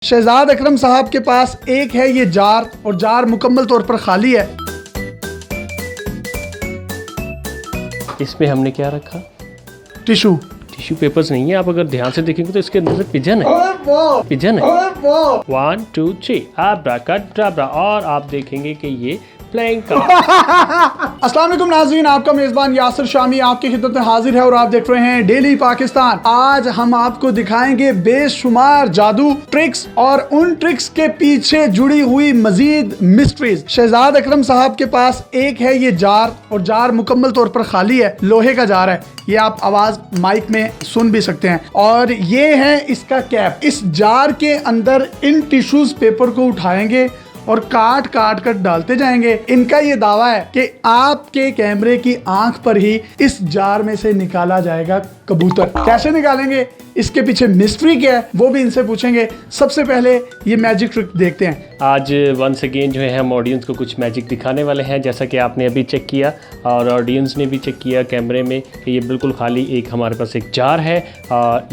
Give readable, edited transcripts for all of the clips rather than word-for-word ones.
शहजाद अकरम साहब के पास एक है ये जार और जार मुकम्मल तौर पर खाली है। इसमें हमने क्या रखा? टिशू टिश्यू पेपर्स नहीं है। आप अगर ध्यान से देखेंगे तो इसके अंदर से पिजन है। पिजन है। 1 2 3 अब्राकडाब्रा। और आप देखेंगे कि ये प्लेइंग का अस्सलाम वालेकुम नाज़रीन, आपका मेज़बान यासिर शामी आपकी खिदमत में हाजिर है और आप देख रहे हैं डेली पाकिस्तान। आज हम आपको दिखाएंगे बेशुमार जादू ट्रिक्स और उन ट्रिक्स के पीछे जुड़ी हुई मजीद मिस्ट्रीज। शहजाद अकरम साहब के पास एक है ये जार और जार मुकम्मल तौर पर खाली है, लोहे का जार है। ये आप आवाज माइक में सुन भी सकते हैं। और ये है इसका कैप। इस जार के अंदर इन टिश्यूज पेपर को उठाएंगे और काट काट कर डालते जाएंगे। इनका ये दावा है कि आपके कैमरे की आंख पर ही इस जार में से निकाला जाएगा कबूतर। कैसे निकालेंगे, इसके पीछे मिस्ट्री क्या है, वो भी इनसे पूछेंगे। सबसे पहले ये मैजिक ट्रिक देखते हैं। आज वंस अगेन जो है हम ऑडियंस को कुछ मैजिक दिखाने वाले हैं, जैसा कि आपने अभी चेक किया और ऑडियंस ने भी चेक किया कैमरे में कि ये बिल्कुल खाली एक हमारे पास एक जार है।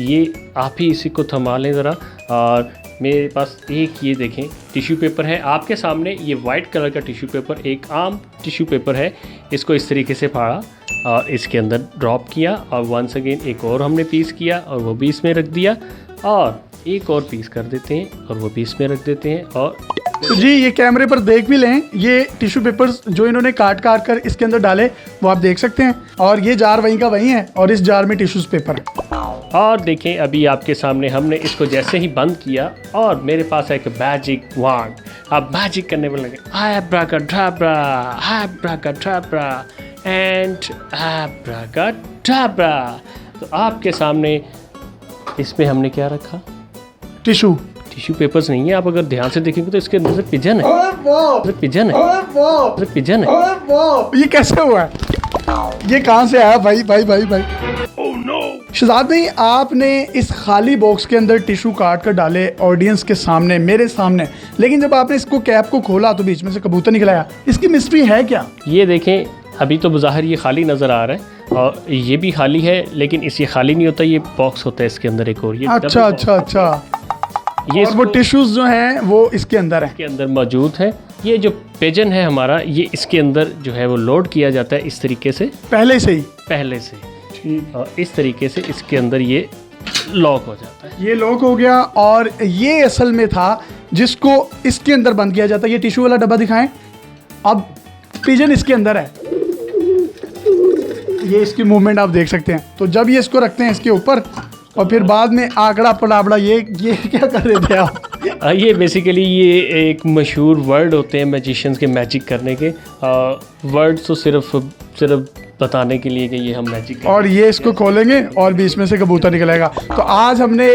ये आप ही इसी को थमा लें ज़रा। और मेरे पास एक ये देखें टिश्यू पेपर है आपके सामने। ये वाइट कलर का टिश्यू पेपर एक आम टिश्यू पेपर है। इसको इस तरीके से फाड़ा और इसके अंदर ड्रॉप किया और वंस अगेन एक और हमने पीस किया और वो भी इसमें रख दिया और एक और पीस कर देते हैं और वो भी इसमें रख देते हैं। और तो जी ये कैमरे पर देख भी लें, ये टिश्यू पेपर्स जो इन्होंने काट काट कर इसके अंदर डाले वो आप देख सकते हैं। और ये जार वहीं का वहीं है और इस जार में टिश्यूज पेपर है। और देखें अभी आपके सामने हमने इसको जैसे ही बंद किया और मेरे पास एक मैजिक वांड। अब मैजिक करने में लगे अब्राकडाब्रा अब्राकडाब्रा एंड अब्राकडाब्रा। तो आपके सामने इसमें हमने क्या रखा? टिश्यू पेपर्स नहीं है। आप अगर ध्यान से देखेंगे तो इसके अंदर से पिजन है। पिजन है। पिजन है। ये कैसे हुआ है? ये कहाँ से आया भाई भाई भाई भाई? शहजाद भाई, आपने इस खाली बॉक्स के अंदर टिश्यू काट कर डाले ऑडियंस के सामने, मेरे सामने, लेकिन जब आपने इसको कैप को खोला तो बीच में से कबूतर निकल आया। इसकी मिस्ट्री है क्या? ये देखें अभी तो बज़ाहिर ये खाली नज़र आ रहा है और ये भी खाली है, लेकिन इस ये खाली नहीं होता, ये बॉक्स होता है इसके अंदर एक और। ये अच्छा ये और वो टिश्यूज जो हैं वो इसके अंदर है, इसके अंदर मौजूद है। ये जो पिजन है हमारा, ये इसके अंदर जो है वो लोड किया जाता है इस तरीके से पहले से ठीक। और इस तरीके से इसके अंदर ये लॉक हो जाता है। ये लॉक हो गया और ये असल में था जिसको इसके अंदर बंद किया जाता है। ये टिश्यू वाला डब्बा दिखाएं। अब पिजन इसके अंदर है, ये इसकी मूवमेंट आप देख सकते हैं। तो जब ये इसको रखते हैं इसके ऊपर और फिर बाद में आंकड़ा पलाबड़ा, ये क्या कर रहे थे आप? ये बेसिकली ये एक मशहूर वर्ड होते हैं मैजिशियंस के मैजिक करने के। वर्ड तो सिर्फ बताने के लिए कि ये हम मैजिक और ये इसको खोलेंगे और बीच में से कबूतर निकलेगा। तो आज हमने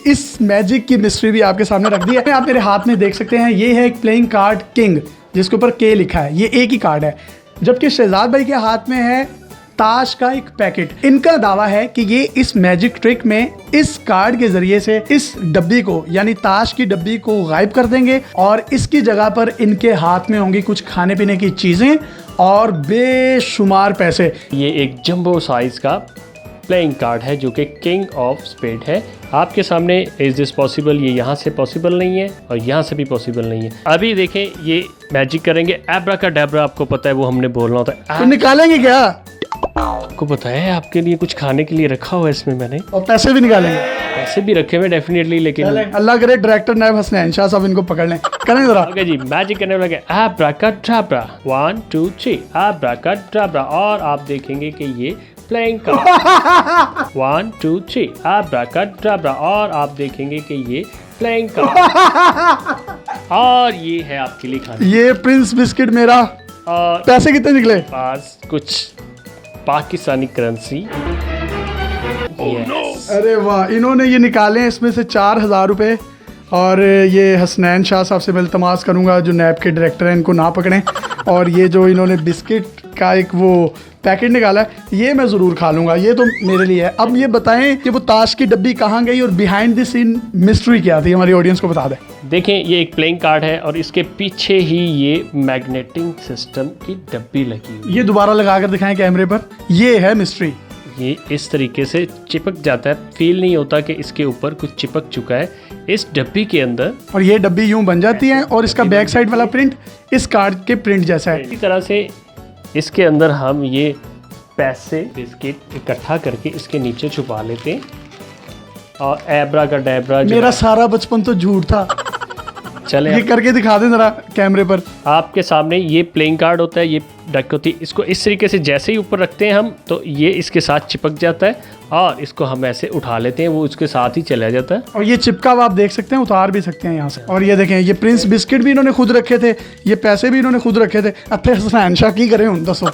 इस मैजिक की मिस्ट्री भी आपके सामने रख दी है। आप मेरे हाथ में देख सकते हैं, ये है एक प्लेइंग कार्ड किंग जिसके ऊपर के लिखा है। ये एक ही कार्ड है, जबकि शहजाद भाई के हाथ में है ताश का एक पैकेट। इनका दावा है कि ये इस मैजिक ट्रिक में इस कार्ड के जरिए से इस डब्बी को, यानी ताश की डब्बी को गायब कर देंगे और इसकी जगह पर इनके हाथ में होंगी कुछ खाने पीने की चीजें और बेशुमार पैसे। ये एक जंबो साइज का प्लेइंग कार्ड है जो कि किंग ऑफ स्पेड है। आपके सामने इज दिस पॉसिबल? ये यहाँ से पॉसिबल नहीं है और यहाँ से भी पॉसिबल नहीं है। अभी देखें ये मैजिक करेंगे अब्राकडाब्रा, आपको पता है वो हमने बोलना होता है। तो निकालेंगे क्या? आपको पता है आपके लिए कुछ खाने के लिए रखा हुआ है इसमें मैंने, और पैसे भी निकालेंगे। पैसे भी रखे हुए डेफिनेटली, लेकिन अल्लाह करे डायरेक्टर नायब हसनैन शाह साहब इनको पकड़ लें। करें जरा। ओके जी, मैजिक करने लगे अब्राकडाब्रा 1 2 3 अब्राकडाब्रा। और आप देखेंगे कि ये प्लेइंग का 1 2 3 अब्राकडाब्रा। और आप देखेंगे कि ये प्लेइंग का और ये है आपके लिए खाने। ये प्रिंस बिस्किट मेरा। और पैसे कितने निकले? पास कुछ पाकिस्तानी करेंसी। अरे वाह, इन्होंने ये निकाले इसमें से 4000 रुपये। और ये हसनैन शाह साहब से मैं इल्तमास करूँगा जो नैब के डायरेक्टर हैं, इनको ना पकड़ें। और ये जो इन्होंने बिस्किट का एक वो पैकेट निकाला है, ये मैं ज़रूर खा लूँगा, ये तो मेरे लिए है। अब ये बताएं कि वो ताश की डब्बी कहाँ गई और बिहाइंड द सीन मिस्ट्री क्या थी, हमारी ऑडियंस को बता दें। देखें ये एक प्लेइंग कार्ड है और इसके पीछे ही ये मैग्नेटिंग सिस्टम की डब्बी लगी हुई। ये दोबारा लगा कर दिखाएं कैमरे पर। ये है मिस्ट्री। ये इस तरीके से चिपक जाता है, फील नहीं होता कि इसके ऊपर कुछ चिपक चुका है। इस डब्बी के अंदर और ये डब्बी यूं बन जाती है और इसका बैक साइड वाला प्रिंट इस कार्ड के प्रिंट जैसा है। इसी तरह से इसके अंदर हम ये पैसे बिस्किट इकट्ठा करके इसके नीचे छुपा लेते हैं और एब्रा का डैब्रा मेरा सारा बचपन तो झूठ था। चले ये करके दिखा दे जरा कैमरे पर। आपके सामने ये प्लेइंग कार्ड होता है, ये डक होती है। इसको इस तरीके से जैसे ही ऊपर रखते हैं हम तो ये इसके साथ चिपक जाता है और इसको हम ऐसे उठा लेते हैं, वो उसके साथ ही चला जाता है। और ये चिपका हुआ आप देख सकते हैं, उतार भी सकते हैं यहाँ से। और ये देखें, ये प्रिंस बिस्किट भी इन्होंने खुद रखे थे, ये पैसे भी इन्होंने खुद रखे थे। अब हसनैन शाह की करें, दसो।